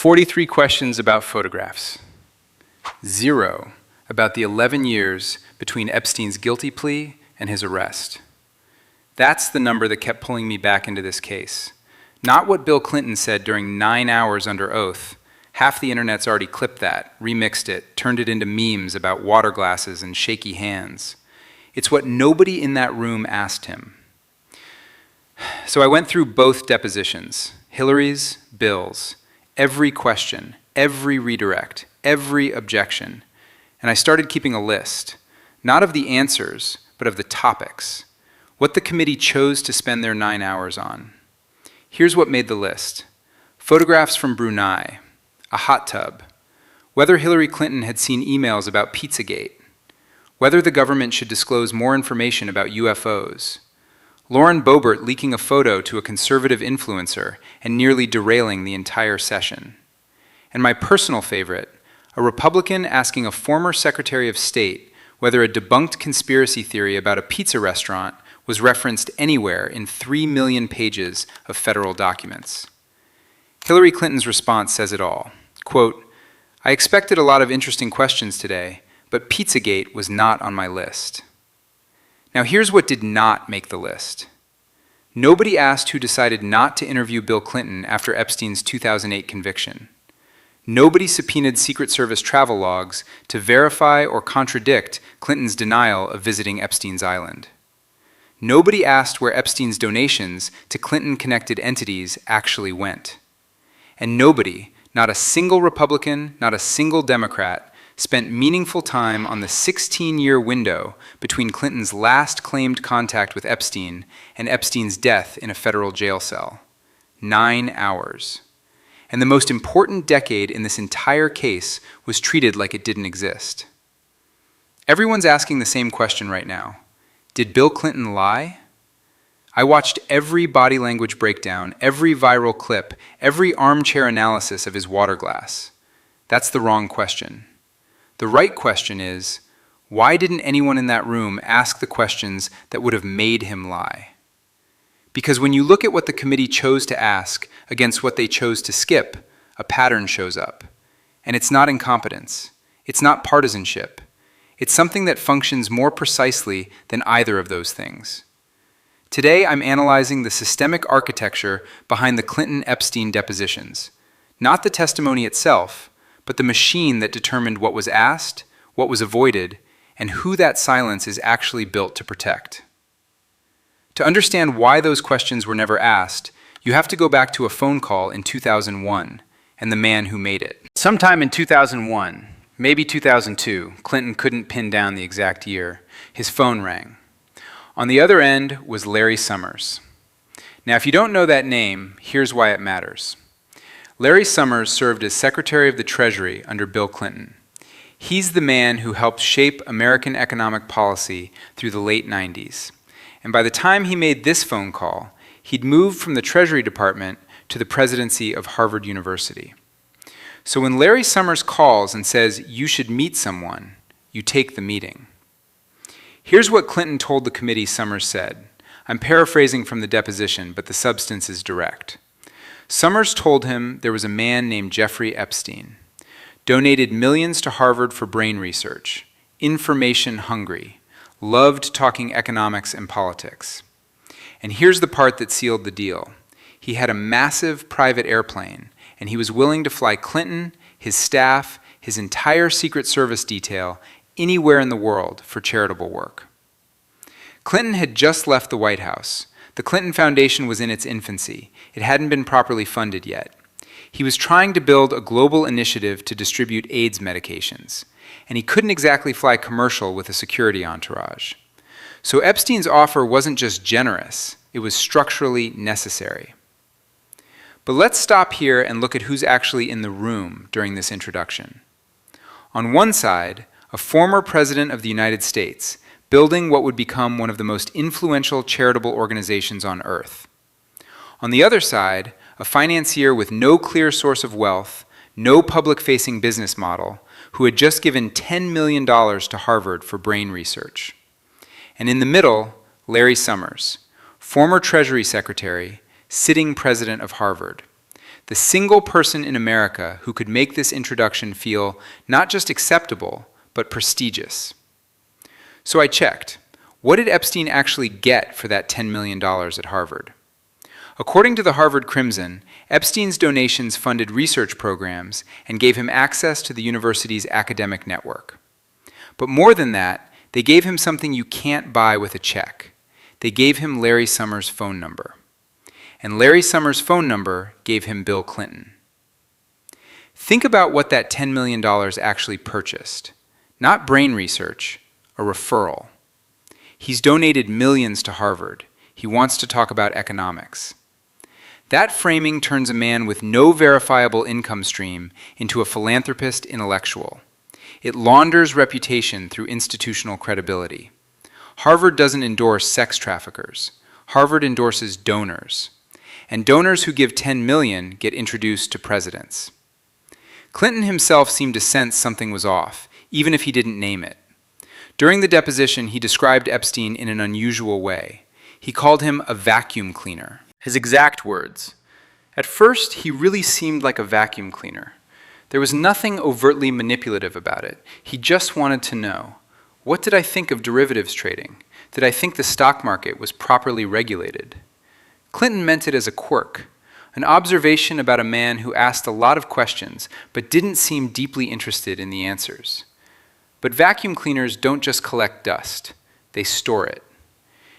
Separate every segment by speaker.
Speaker 1: 43 questions about photographs. 0 about the 11 years between Epstein's guilty plea and his arrest. That's the number that kept pulling me back into this case. Not what Bill Clinton said during 9 hours under oath. Half the internet's already clipped that, remixed it, turned it into memes about water glasses and shaky hands. It's what nobody in that room asked him. So I went through both depositions, Hillary's, Bill's, every question, every redirect, every objection. And I started keeping a list, not of the answers, but of the topics, what the committee chose to spend their 9 hours on. Here's what made the list. Photographs from Brunei, a hot tub, whether Hillary Clinton had seen emails about Pizzagate, whether the government should disclose more information about UFOs, Lauren Boebert leaking a photo to a conservative influencer and nearly derailing the entire session. And my personal favorite, a Republican asking a former Secretary of State whether a debunked conspiracy theory about a pizza restaurant was referenced anywhere in 3 million pages of federal documents. Hillary Clinton's response says it all. Quote, "I expected a lot of interesting questions today, but Pizzagate was not on my list." Now here's what did not make the list. Nobody asked who decided not to interview Bill Clinton after Epstein's 2008 conviction. Nobody subpoenaed Secret Service travel logs to verify or contradict Clinton's denial of visiting Epstein's island. Nobody asked where Epstein's donations to Clinton-connected entities actually went. And nobody, not a single Republican, not a single Democrat, spent meaningful time on the 16-year window between Clinton's last claimed contact with Epstein and Epstein's death in a federal jail cell. 9 hours. And the most important decade in this entire case was treated like it didn't exist. Everyone's asking the same question right now. Did Bill Clinton lie? I watched every body language breakdown, every viral clip, every armchair analysis of his water glass. That's the wrong question. The right question is, why didn't anyone in that room ask the questions that would have made him lie? Because when you look at what the committee chose to ask against what they chose to skip, a pattern shows up. And it's not incompetence. It's not partisanship. It's something that functions more precisely than either of those things. Today, I'm analyzing the systemic architecture behind the Clinton-Epstein depositions, not the testimony itself, but the machine that determined what was asked, what was avoided, and who that silence is actually built to protect. To understand why those questions were never asked, you have to go back to a phone call in 2001 and the man who made it. Sometime in 2001, maybe 2002, Clinton couldn't pin down the exact year, his phone rang. On the other end was Larry Summers. Now, if you don't know that name, here's why it matters. Larry Summers served as Secretary of the Treasury under Bill Clinton. He's the man who helped shape American economic policy through the late 90s. And by the time he made this phone call, he'd moved from the Treasury Department to the presidency of Harvard University. So when Larry Summers calls and says, "You should meet someone," you take the meeting. Here's what Clinton told the committee Summers said. I'm paraphrasing from the deposition, but the substance is direct. Summers told him there was a man named Jeffrey Epstein, donated millions to Harvard for brain research, information hungry, loved talking economics and politics. And here's the part that sealed the deal. He had a massive private airplane, and he was willing to fly Clinton, his staff, his entire Secret Service detail anywhere in the world for charitable work. Clinton had just left the White House. The Clinton Foundation was in its infancy. It hadn't been properly funded yet. He was trying to build a global initiative to distribute AIDS medications, and he couldn't exactly fly commercial with a security entourage. So Epstein's offer wasn't just generous, it was structurally necessary. But let's stop here and look at who's actually in the room during this introduction. On one side, a former president of the United States, building what would become one of the most influential charitable organizations on earth. On the other side, a financier with no clear source of wealth, no public-facing business model, who had just given $10 million to Harvard for brain research. And in the middle, Larry Summers, former Treasury Secretary, sitting president of Harvard, the single person in America who could make this introduction feel not just acceptable, but prestigious. So I checked. What did Epstein actually get for that $10 million at Harvard? According to the Harvard Crimson, Epstein's donations funded research programs and gave him access to the university's academic network. But more than that, they gave him something you can't buy with a check. They gave him Larry Summers' phone number. And Larry Summers' phone number gave him Bill Clinton. Think about what that $10 million actually purchased. Not brain research, a referral. He's donated millions to Harvard. He wants to talk about economics. That framing turns a man with no verifiable income stream into a philanthropist intellectual. It launders reputation through institutional credibility. Harvard doesn't endorse sex traffickers. Harvard endorses donors. And donors who give $10 million get introduced to presidents. Clinton himself seemed to sense something was off, even if he didn't name it. During the deposition, he described Epstein in an unusual way. He called him a vacuum cleaner. His exact words. At first, he really seemed like a vacuum cleaner. There was nothing overtly manipulative about it. He just wanted to know, what did I think of derivatives trading? Did I think the stock market was properly regulated? Clinton meant it as a quirk, an observation about a man who asked a lot of questions but didn't seem deeply interested in the answers. But vacuum cleaners don't just collect dust, they store it.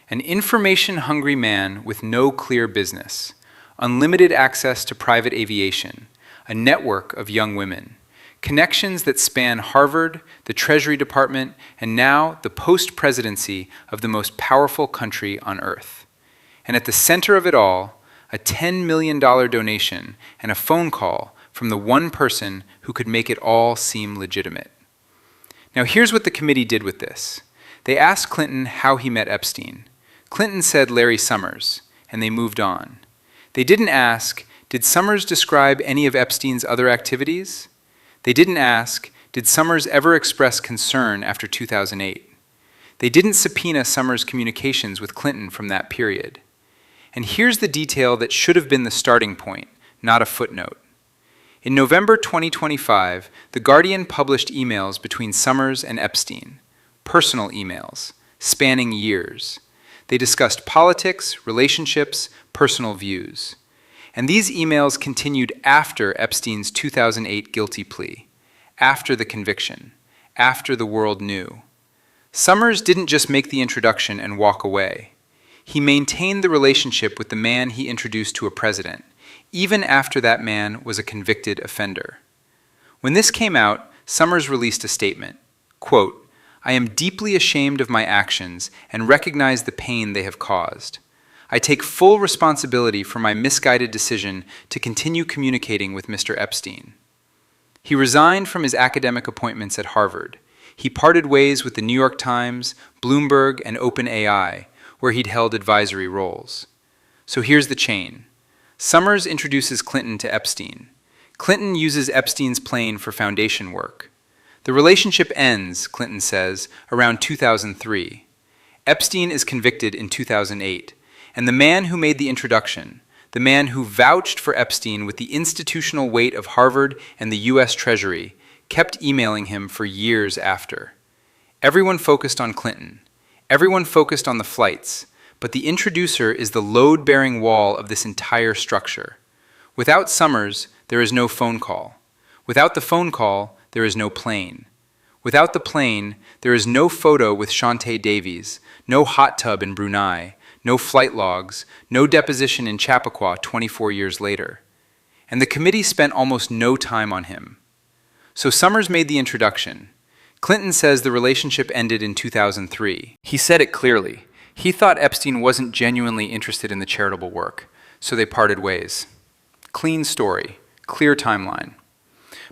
Speaker 1: An information-hungry man with no clear business, unlimited access to private aviation, a network of young women, connections that span Harvard, the Treasury Department, and now the post-presidency of the most powerful country on earth. And at the center of it all, a $10 million donation and a phone call from the one person who could make it all seem legitimate. Now here's what the committee did with this. They asked Clinton how he met Epstein. Clinton said Larry Summers, and they moved on. They didn't ask, did Summers describe any of Epstein's other activities? They didn't ask, did Summers ever express concern after 2008? They didn't subpoena Summers' communications with Clinton from that period. And here's the detail that should have been the starting point, not a footnote. In November 2025, The Guardian published emails between Summers and Epstein, personal emails, spanning years. They discussed politics, relationships, personal views. And these emails continued after Epstein's 2008 guilty plea, after the conviction, after the world knew. Summers didn't just make the introduction and walk away. He maintained the relationship with the man he introduced to a president, even after that man was a convicted offender. When this came out, Summers released a statement, quote, "I am deeply ashamed of my actions and recognize the pain they have caused. I take full responsibility for my misguided decision to continue communicating with Mr. Epstein." He resigned from his academic appointments at Harvard. He parted ways with the New York Times, Bloomberg, and OpenAI, where he'd held advisory roles. So here's the chain. Summers introduces Clinton to Epstein. Clinton uses Epstein's plane for foundation work. The relationship ends, Clinton says, around 2003. Epstein is convicted in 2008, and the man who made the introduction, the man who vouched for Epstein with the institutional weight of Harvard and the US Treasury, kept emailing him for years after. Everyone focused on Clinton. Everyone focused on the flights, but the introducer is the load-bearing wall of this entire structure. Without Summers, there is no phone call. Without the phone call, there is no plane. Without the plane, there is no photo with Shantae Davies, no hot tub in Brunei, no flight logs, no deposition in Chappaqua 24 years later. And the committee spent almost no time on him. So Summers made the introduction. Clinton says the relationship ended in 2003. He said it clearly. He thought Epstein wasn't genuinely interested in the charitable work, so they parted ways. Clean story, clear timeline.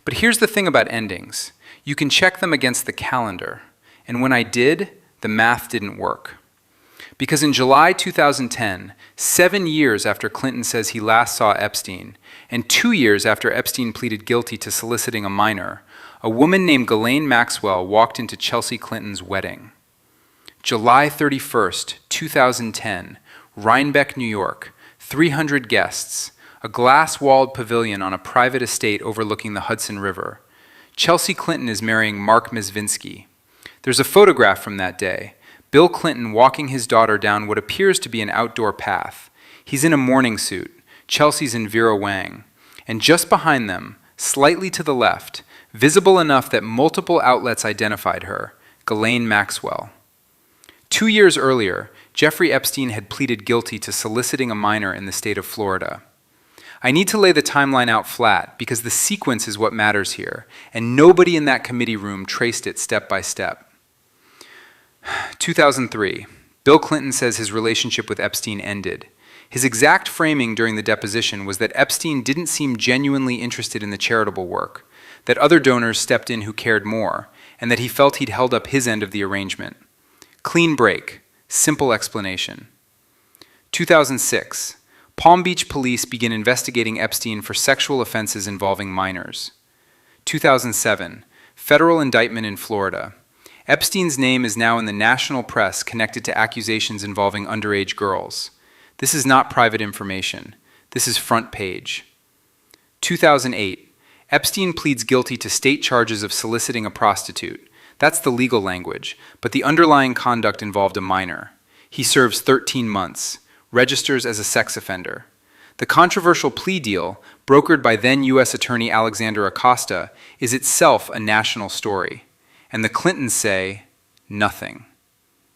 Speaker 1: But here's the thing about endings. You can check them against the calendar, and when I did, the math didn't work. Because in July 2010, 7 years after Clinton says he last saw Epstein, and 2 years after Epstein pleaded guilty to soliciting a minor, a woman named Ghislaine Maxwell walked into Chelsea Clinton's wedding. July 31st, 2010, Rhinebeck, New York, 300 guests, a glass-walled pavilion on a private estate overlooking the Hudson River. Chelsea Clinton is marrying Mark Mizvinsky. There's a photograph from that day. Bill Clinton walking his daughter down what appears to be an outdoor path. He's in a morning suit. Chelsea's in Vera Wang. And just behind them, slightly to the left, visible enough that multiple outlets identified her, Ghislaine Maxwell. 2 years earlier, Jeffrey Epstein had pleaded guilty to soliciting a minor in the state of Florida. I need to lay the timeline out flat because the sequence is what matters here, and nobody in that committee room traced it step by step. 2003, Bill Clinton says his relationship with Epstein ended. His exact framing during the deposition was that Epstein didn't seem genuinely interested in the charitable work, that other donors stepped in who cared more, and that he felt he'd held up his end of the arrangement. Clean break, simple explanation. 2006, Palm Beach police begin investigating Epstein for sexual offenses involving minors. 2007, federal indictment in Florida. Epstein's name is now in the national press connected to accusations involving underage girls. This is not private information. This is front page. 2008, Epstein pleads guilty to state charges of soliciting a prostitute. That's the legal language, but the underlying conduct involved a minor. He serves 13 months, registers as a sex offender. The controversial plea deal, brokered by then U.S. Attorney Alexander Acosta, is itself a national story. And the Clintons say nothing.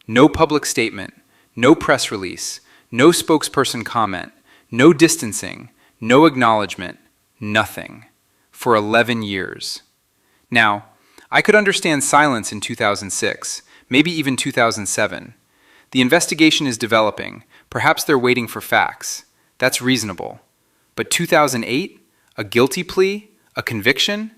Speaker 1: No public statement, no press release, no spokesperson comment, no distancing, no acknowledgement, nothing. For 11 years. Now, I could understand silence in 2006, maybe even 2007. The investigation is developing. Perhaps they're waiting for facts. That's reasonable. But 2008? A guilty plea? A conviction?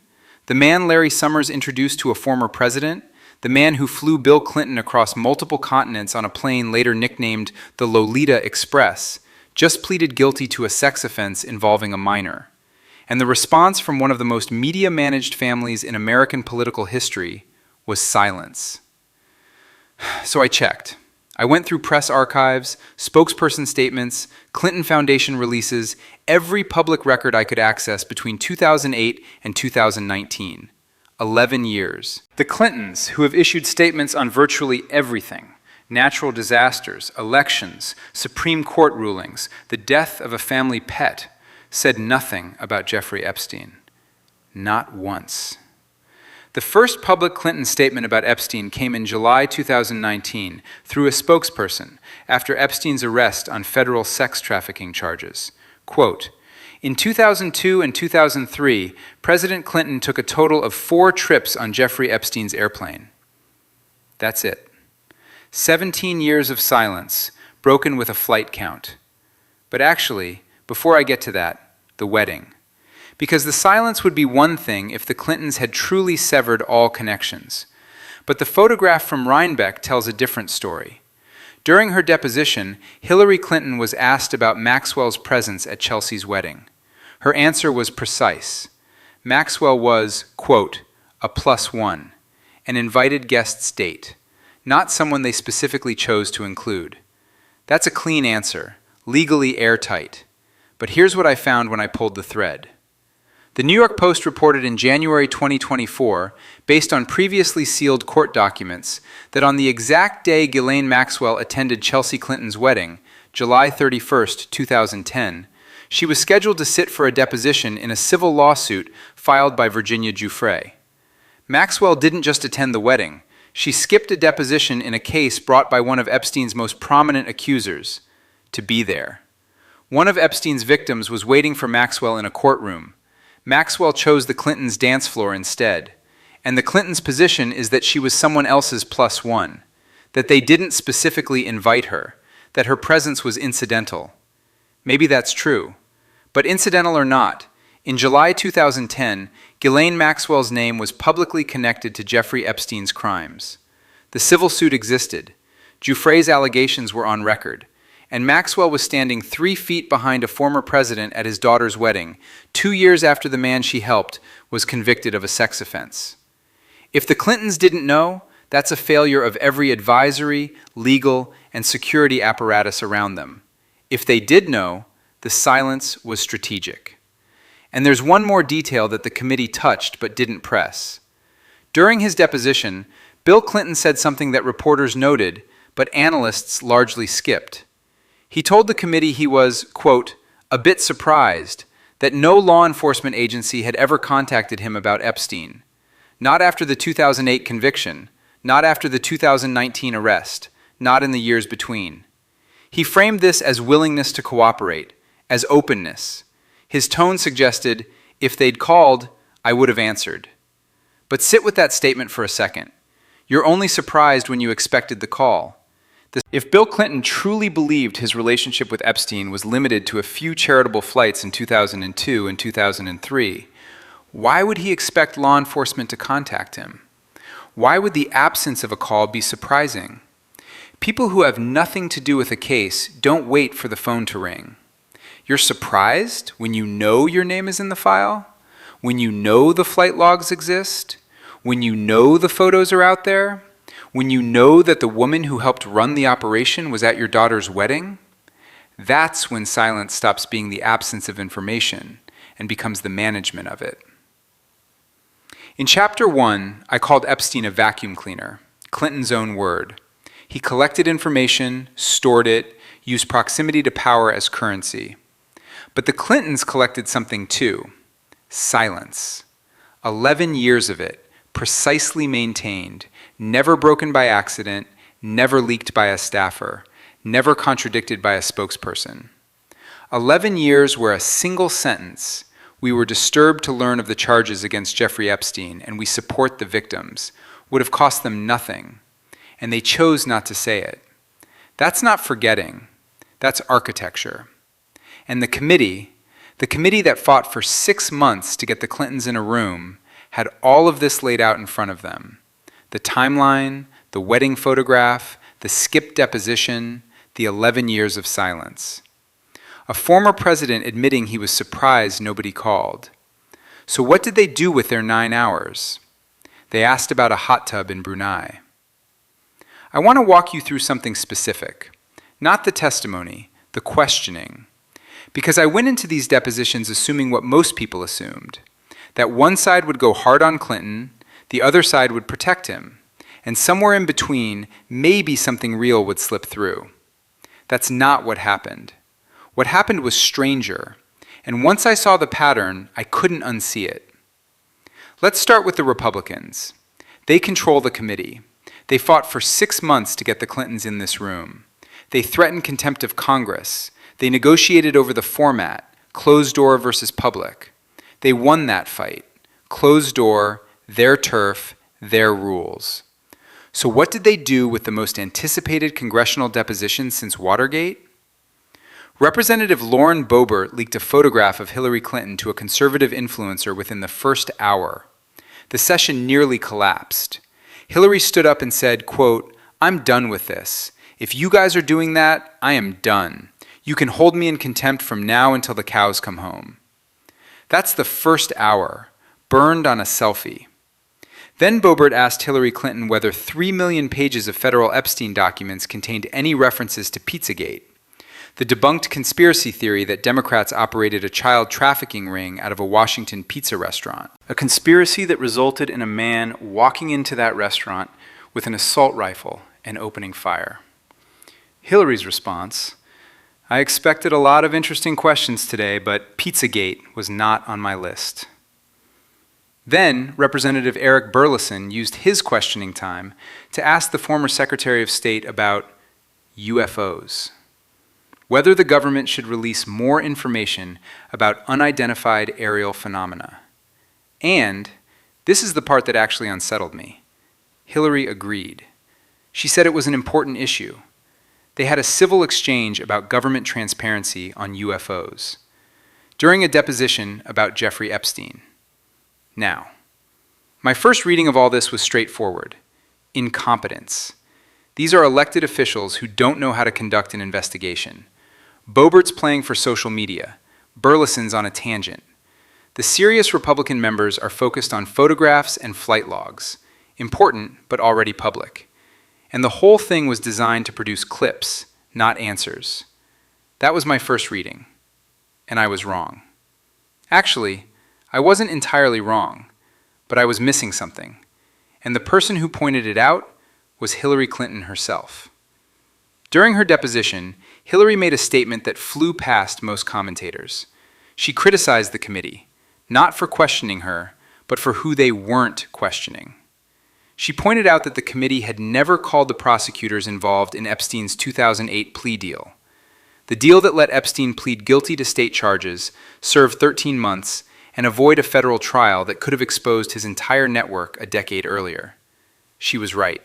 Speaker 1: The man Larry Summers introduced to a former president? The man who flew Bill Clinton across multiple continents on a plane later nicknamed the Lolita Express, just pleaded guilty to a sex offense involving a minor. And the response from one of the most media-managed families in American political history was silence. So I checked. I went through press archives, spokesperson statements, Clinton Foundation releases, every public record I could access between 2008 and 2019. 11 years. The Clintons, who have issued statements on virtually everything, natural disasters, elections, Supreme Court rulings, the death of a family pet, said nothing about Jeffrey Epstein. Not once. The first public Clinton statement about Epstein came in July 2019 through a spokesperson after Epstein's arrest on federal sex trafficking charges. Quote, in 2002 and 2003, President Clinton took a total of 4 trips on Jeffrey Epstein's airplane. That's it. 17 years of silence, broken with a flight count. But actually, before I get to that, the wedding. Because the silence would be one thing if the Clintons had truly severed all connections. But the photograph from Rhinebeck tells a different story. During her deposition, Hillary Clinton was asked about Maxwell's presence at Chelsea's wedding. Her answer was precise. Maxwell was, quote, a +1, an invited guest's date, not someone they specifically chose to include. That's a clean answer, legally airtight. But here's what I found when I pulled the thread. The New York Post reported in January 2024, based on previously sealed court documents, that on the exact day Ghislaine Maxwell attended Chelsea Clinton's wedding, July 31, 2010, she was scheduled to sit for a deposition in a civil lawsuit filed by Virginia Giuffre. Maxwell didn't just attend the wedding. She skipped a deposition in a case brought by one of Epstein's most prominent accusers to be there. One of Epstein's victims was waiting for Maxwell in a courtroom. Maxwell chose the Clintons' dance floor instead. And the Clintons' position is that she was someone else's +1, that they didn't specifically invite her, that her presence was incidental. Maybe that's true. But incidental or not, in July 2010, Ghislaine Maxwell's name was publicly connected to Jeffrey Epstein's crimes. The civil suit existed. Giuffre's allegations were on record. And Maxwell was standing 3 feet behind a former president at his daughter's wedding, 2 years after the man she helped was convicted of a sex offense. If the Clintons didn't know, that's a failure of every advisory, legal, and security apparatus around them. If they did know, The silence was strategic. And there's one more detail that the committee touched but didn't press. During his deposition, Bill Clinton said something that reporters noted, but analysts largely skipped. He told the committee he was, quote, a bit surprised that no law enforcement agency had ever contacted him about Epstein. Not after the 2008 conviction, not after the 2019 arrest, not in the years between. He framed this as willingness to cooperate, as openness. His tone suggested, if they'd called, I would have answered. But sit with that statement for a second. You're only surprised when you expected the call. If Bill Clinton truly believed his relationship with Epstein was limited to a few charitable flights in 2002 and 2003, why would he expect law enforcement to contact him? Why would the absence of a call be surprising? People who have nothing to do with a case don't wait for the phone to ring. You're surprised when you know your name is in the file? When you know the flight logs exist? When you know the photos are out there? When you know that the woman who helped run the operation was at your daughter's wedding? That's when silence stops being the absence of information and becomes the management of it. In Chapter 1, I called Epstein a vacuum cleaner, Clinton's own word. He collected information, stored it, used proximity to power as currency. But the Clintons collected something too, silence. 11 years of it, precisely maintained, never broken by accident, never leaked by a staffer, never contradicted by a spokesperson. 11 years where a single sentence, we were disturbed to learn of the charges against Jeffrey Epstein and we support the victims, would have cost them nothing, and they chose not to say it. That's not forgetting, that's architecture. And the committee that fought for 6 months to get the Clintons in a room, had all of this laid out in front of them. The timeline, the wedding photograph, the skipped deposition, the 11 years of silence. A former president admitting he was surprised nobody called. So what did they do with their 9 hours? They asked about a hot tub in Brunei. I want to walk you through something specific, not the testimony, the questioning. Because I went into these depositions assuming what most people assumed, that one side would go hard on Clinton, the other side would protect him, and somewhere in between, maybe something real would slip through. That's not what happened. What happened was stranger, and once I saw the pattern, I couldn't unsee it. Let's start with the Republicans. They control the committee. They fought for 6 months to get the Clintons in this room. They threatened contempt of Congress. They negotiated over the format, closed door versus public. They won that fight. Closed door, their turf, their rules. So what did they do with the most anticipated congressional deposition since Watergate? Representative Lauren Boebert leaked a photograph of Hillary Clinton to a conservative influencer within the first hour. The session nearly collapsed. Hillary stood up and said, quote, "I'm done with this. If you guys are doing that, I am done. You can hold me in contempt from now until the cows come home." That's the first hour, burned on a selfie. Then Boebert asked Hillary Clinton whether 3 million pages of federal Epstein documents contained any references to Pizzagate, the debunked conspiracy theory that Democrats operated a child trafficking ring out of a Washington pizza restaurant. A conspiracy that resulted in a man walking into that restaurant with an assault rifle and opening fire. Hillary's response: I expected a lot of interesting questions today, but Pizzagate was not on my list. Then, Representative Eric Burleson used his questioning time to ask the former Secretary of State about UFOs. Whether the government should release more information about unidentified aerial phenomena. And, this is the part that actually unsettled me, Hillary agreed. She said it was an important issue. They had a civil exchange about government transparency on UFOs during a deposition about Jeffrey Epstein. Now, my first reading of all this was straightforward: incompetence. These are elected officials who don't know how to conduct an investigation. Boebert's playing for social media. Burleson's on a tangent. The serious Republican members are focused on photographs and flight logs, important but already public. And the whole thing was designed to produce clips, not answers. That was my first reading. and I was wrong. Actually, I wasn't entirely wrong, but I was missing something, and the person who pointed it out was Hillary Clinton herself. During her deposition, Hillary made a statement that flew past most commentators. She criticized the committee, not for questioning her, but for who they weren't questioning. She pointed out that the committee had never called the prosecutors involved in Epstein's 2008 plea deal. The deal that let Epstein plead guilty to state charges, serve 13 months, and avoid a federal trial that could have exposed his entire network a decade earlier. She was right.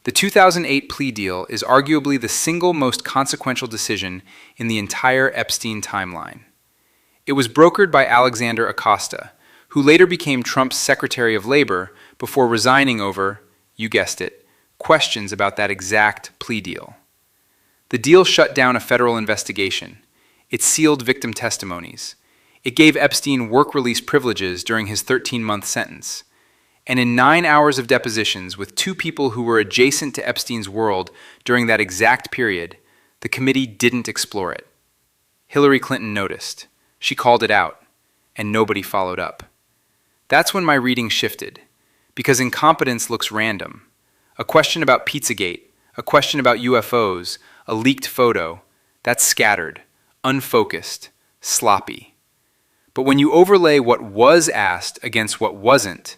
Speaker 1: The 2008 plea deal is arguably the single most consequential decision in the entire Epstein timeline. It was brokered by Alexander Acosta, who later became Trump's Secretary of Labor before resigning over, you guessed it, questions about that exact plea deal. The deal shut down a federal investigation. It sealed victim testimonies. It gave Epstein work release privileges during his 13-month sentence. And in 9 hours of depositions with 2 people who were adjacent to Epstein's world during that exact period, the committee didn't explore it. Hillary Clinton noticed. She called it out, and nobody followed up. That's when my reading shifted, because incompetence looks random. A question about Pizzagate, a question about UFOs, a leaked photo, that's scattered, unfocused, sloppy. But when you overlay what was asked against what wasn't,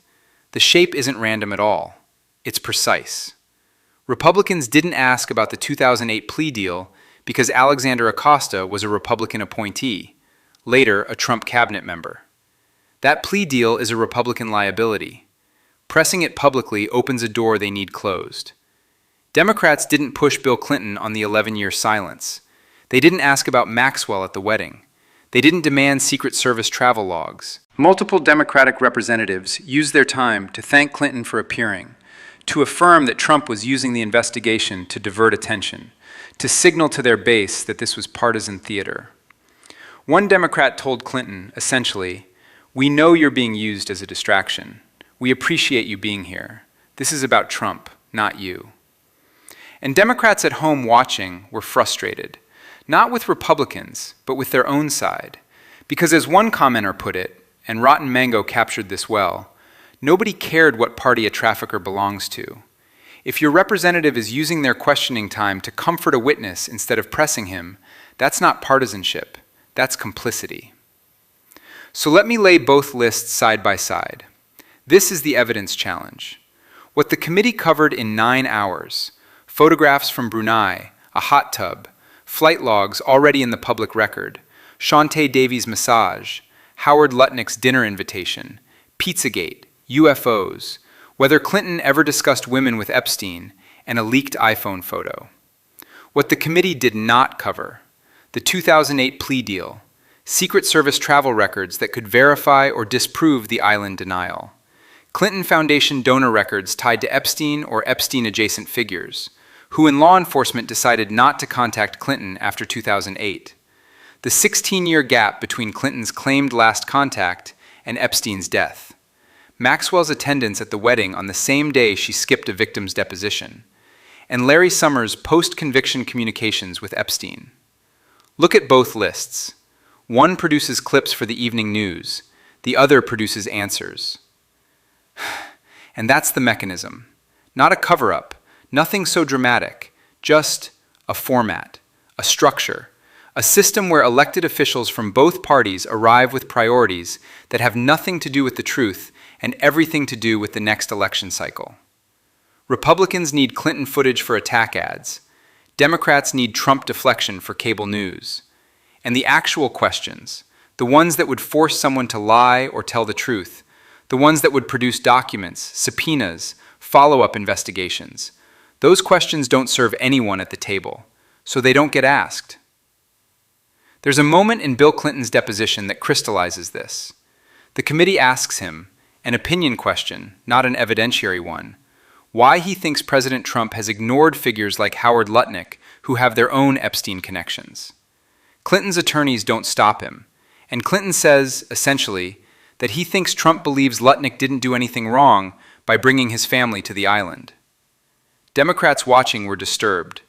Speaker 1: the shape isn't random at all. It's precise. Republicans didn't ask about the 2008 plea deal because Alexander Acosta was a Republican appointee, later a Trump cabinet member. That plea deal is a Republican liability. Pressing it publicly opens a door they need closed. Democrats didn't push Bill Clinton on the 11-year silence. They didn't ask about Maxwell at the wedding. They didn't demand Secret Service travel logs. Multiple Democratic representatives used their time to thank Clinton for appearing, to affirm that Trump was using the investigation to divert attention, to signal to their base that this was partisan theater. One Democrat told Clinton, essentially, "We know you're being used as a distraction. We appreciate you being here. This is about Trump, not you." And Democrats at home watching were frustrated, not with Republicans, but with their own side. Because as one commenter put it, and Rotten Mango captured this well, nobody cared what party a trafficker belongs to. If your representative is using their questioning time to comfort a witness instead of pressing him, that's not partisanship, that's complicity. So let me lay both lists side by side. This is the evidence challenge. What the committee covered in 9 hours, photographs from Brunei, a hot tub, flight logs already in the public record, Shantae Davies' massage, Howard Lutnick's dinner invitation, Pizzagate, UFOs, whether Clinton ever discussed women with Epstein, and a leaked iPhone photo. What the committee did not cover, the 2008 plea deal, Secret Service travel records that could verify or disprove the island denial, Clinton Foundation donor records tied to Epstein or Epstein-adjacent figures, who in law enforcement decided not to contact Clinton after 2008, the 16-year gap between Clinton's claimed last contact and Epstein's death, Maxwell's attendance at the wedding on the same day she skipped a victim's deposition, and Larry Summers' post-conviction communications with Epstein. Look at both lists. One produces clips for the evening news, the other produces answers. And that's the mechanism. Not a cover-up, nothing so dramatic, just a format, a structure, a system where elected officials from both parties arrive with priorities that have nothing to do with the truth and everything to do with the next election cycle. Republicans need Clinton footage for attack ads. Democrats need Trump deflection for cable news. And the actual questions, the ones that would force someone to lie or tell the truth, the ones that would produce documents, subpoenas, follow-up investigations, those questions don't serve anyone at the table, so they don't get asked. There's a moment in Bill Clinton's deposition that crystallizes this. The committee asks him, an opinion question, not an evidentiary one, why he thinks President Trump has ignored figures like Howard Lutnick who have their own Epstein connections. Clinton's attorneys don't stop him, and Clinton says, essentially, that he thinks Trump believes Lutnick didn't do anything wrong by bringing his family to the island. Democrats watching were disturbed,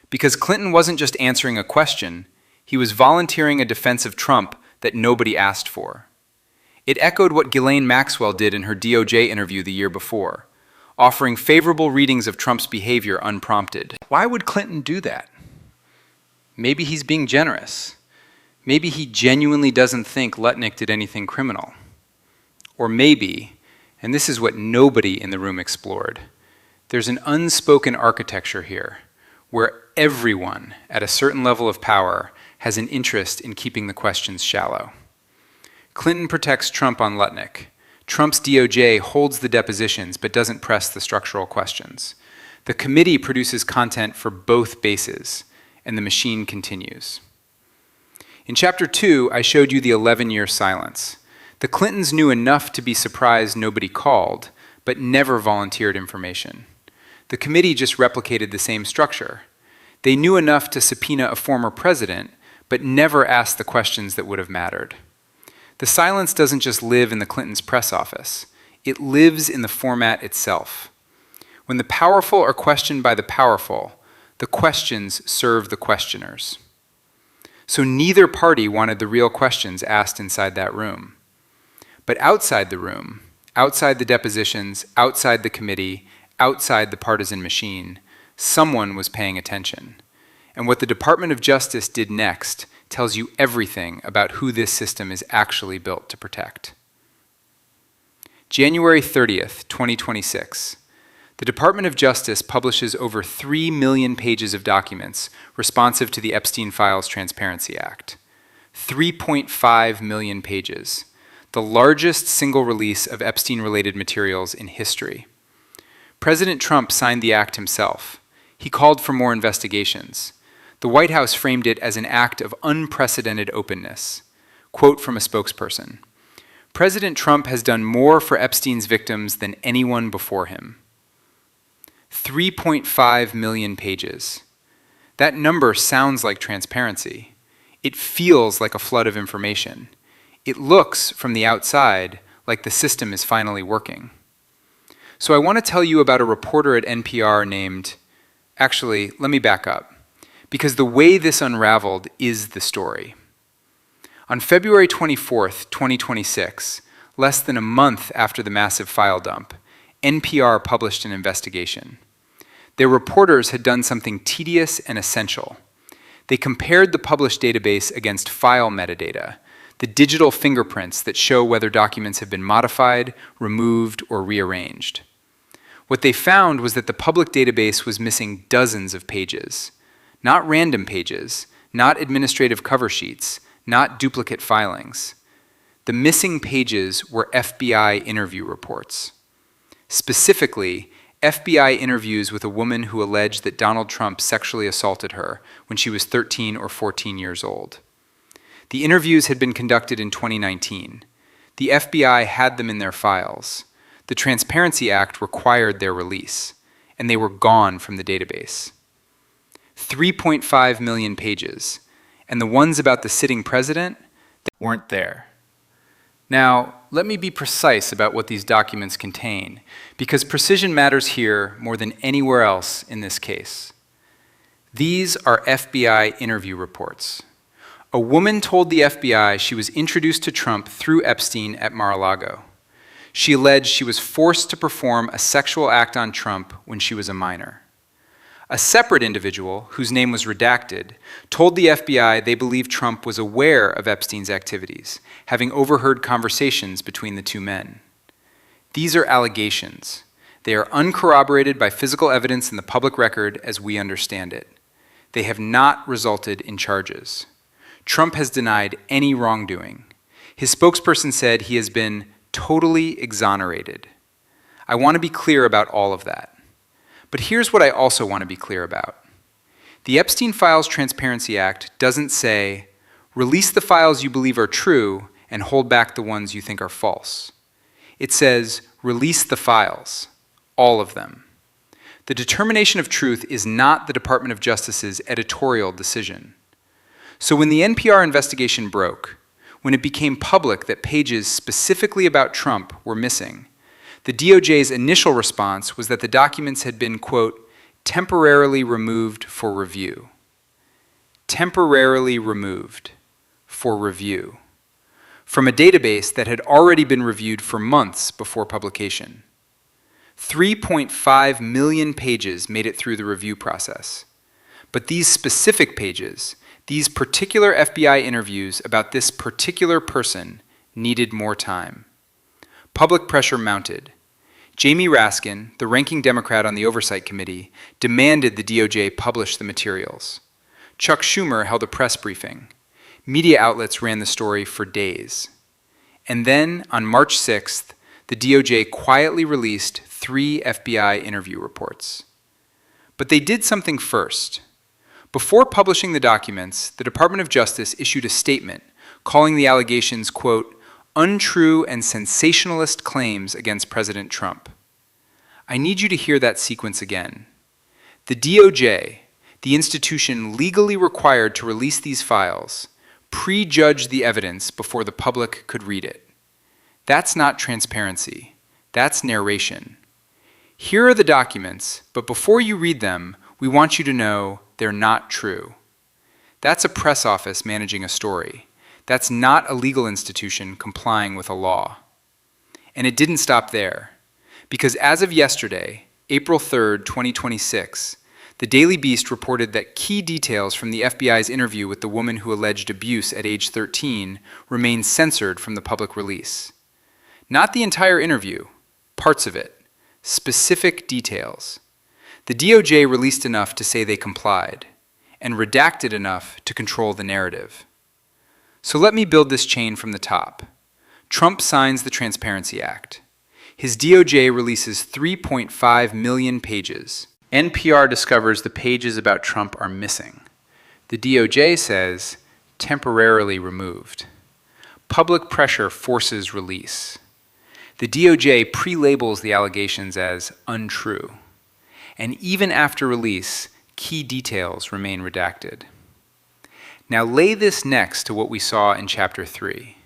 Speaker 1: because Clinton wasn't just answering a question, He was volunteering a defense of Trump that nobody asked for. It echoed what Ghislaine Maxwell did in her DOJ interview the year before, offering favorable readings of Trump's behavior unprompted. Why would Clinton do that? Maybe he's being generous. Maybe he genuinely doesn't think Lutnick did anything criminal. Or maybe, and this is what nobody in the room explored, there's an unspoken architecture here where everyone at a certain level of power has an interest in keeping the questions shallow. Clinton protects Trump on Lutnick. Trump's DOJ holds the depositions but doesn't press the structural questions. The committee produces content for both bases, and the machine continues. In Chapter 2, I showed you the 11-year silence. The Clintons knew enough to be surprised nobody called, but never volunteered information. The committee just replicated the same structure. They knew enough to subpoena a former president, but never asked the questions that would have mattered. The silence doesn't just live in the Clintons' press office. It lives in the format itself. When the powerful are questioned by the powerful, the questions serve the questioners. So neither party wanted the real questions asked inside that room. But outside the room, outside the depositions, outside the committee, outside the partisan machine, someone was paying attention. And what the Department of Justice did next tells you everything about who this system is actually built to protect. January 30th, 2026. The Department of Justice publishes over 3 million pages of documents responsive to the Epstein Files Transparency Act. 3.5 million pages, the largest single release of Epstein-related materials in history. President Trump signed the act himself. He called for more investigations. The White House framed it as an act of unprecedented openness. Quote from a spokesperson, "President Trump has done more for Epstein's victims than anyone before him." 3.5 million pages. That number sounds like transparency. It feels like a flood of information. It looks, from the outside, like the system is finally working. So I want to tell you about a reporter at NPR named, actually, let me back up, because the way this unraveled is the story. On February 24th, 2026, less than a month after the massive file dump, NPR published an investigation. Their reporters had done something tedious and essential. They compared the published database against file metadata, the digital fingerprints that show whether documents have been modified, removed, or rearranged. What they found was that the public database was missing dozens of pages. Not random pages, not administrative cover sheets, not duplicate filings. The missing pages were FBI interview reports. Specifically, FBI interviews with a woman who alleged that Donald Trump sexually assaulted her when she was 13 or 14 years old. The interviews had been conducted in 2019. The FBI had them in their files. The Transparency Act required their release, and they were gone from the database. 3.5 million pages, and the ones about the sitting president weren't there. Now, let me be precise about what these documents contain, because precision matters here more than anywhere else in this case. These are FBI interview reports. A woman told the FBI she was introduced to Trump through Epstein at Mar-a-Lago. She alleged she was forced to perform a sexual act on Trump when she was a minor. A separate individual, whose name was redacted, told the FBI they believed Trump was aware of Epstein's activities, having overheard conversations between the two men. These are allegations. They are uncorroborated by physical evidence in the public record as we understand it. They have not resulted in charges. Trump has denied any wrongdoing. His spokesperson said he has been totally exonerated. I want to be clear about all of that. But here's what I also want to be clear about. The Epstein Files Transparency Act doesn't say, release the files you believe are true and hold back the ones you think are false. It says, release the files, all of them. The determination of truth is not the Department of Justice's editorial decision. So when the NPR investigation broke, when it became public that pages specifically about Trump were missing, the DOJ's initial response was that the documents had been, quote, temporarily removed for review. temporarily removed for review from a database that had already been reviewed for months before publication. 3.5 million pages made it through the review process. But these specific pages, these particular FBI interviews about this particular person, needed more time. Public pressure mounted. Jamie Raskin, the ranking Democrat on the Oversight Committee, demanded the DOJ publish the materials. Chuck Schumer held a press briefing. Media outlets ran the story for days. And then, on March 6th, the DOJ quietly released 3 FBI interview reports. But they did something first. Before publishing the documents, the Department of Justice issued a statement calling the allegations, quote, untrue and sensationalist claims against President Trump. I need you to hear that sequence again. The DOJ, the institution legally required to release these files, prejudged the evidence before the public could read it. That's not transparency. That's narration. Here are the documents, but before you read them, we want you to know they're not true. That's a press office managing a story. That's not a legal institution complying with a law. And it didn't stop there, because as of yesterday, April 3rd, 2026, the Daily Beast reported that key details from the FBI's interview with the woman who alleged abuse at age 13 remain censored from the public release. Not the entire interview, parts of it, specific details. The DOJ released enough to say they complied, and redacted enough to control the narrative. So let me build this chain from the top. Trump signs the Transparency Act. His DOJ releases 3.5 million pages. NPR discovers the pages about Trump are missing. The DOJ says, temporarily removed. Public pressure forces release. The DOJ pre-labels the allegations as untrue. And even after release, key details remain redacted. Now lay this next to what we saw in Chapter 3.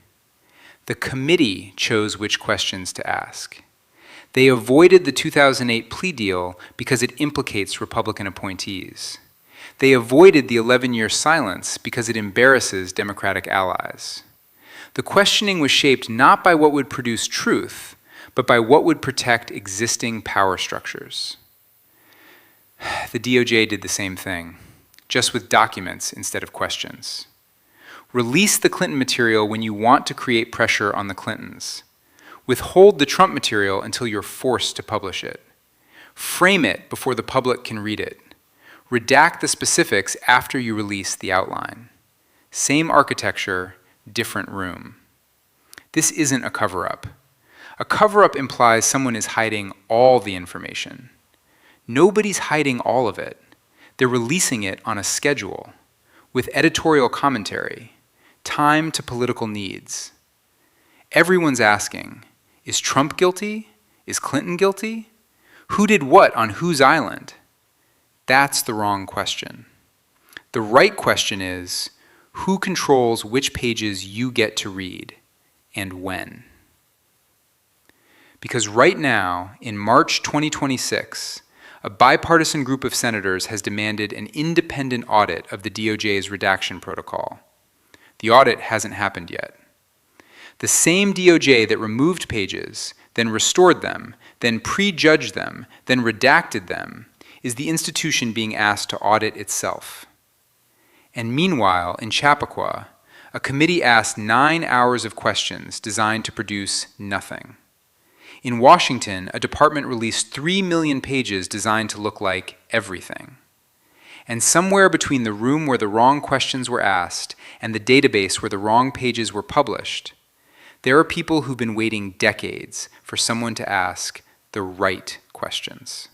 Speaker 1: The committee chose which questions to ask. They avoided the 2008 plea deal because it implicates Republican appointees. They avoided the 11-year silence because it embarrasses Democratic allies. The questioning was shaped not by what would produce truth, but by what would protect existing power structures. The DOJ did the same thing, just with documents instead of questions. Release the Clinton material when you want to create pressure on the Clintons. Withhold the Trump material until you're forced to publish it. Frame it before the public can read it. Redact the specifics after you release the outline. Same architecture, different room. This isn't a cover-up. A cover-up implies someone is hiding all the information. Nobody's hiding all of it. They're releasing it on a schedule, with editorial commentary, time to political needs. Everyone's asking, is Trump guilty? Is Clinton guilty? Who did what on whose island? That's the wrong question. The right question is, who controls which pages you get to read, and when? Because right now, in March 2026, a bipartisan group of senators has demanded an independent audit of the DOJ's redaction protocol. The audit hasn't happened yet. The same DOJ that removed pages, then restored them, then prejudged them, then redacted them, is the institution being asked to audit itself. And meanwhile, in Chappaqua, a committee asked 9 hours of questions designed to produce nothing. In Washington, a department released 3 million pages designed to look like everything. And somewhere between the room where the wrong questions were asked and the database where the wrong pages were published, there are people who've been waiting decades for someone to ask the right questions.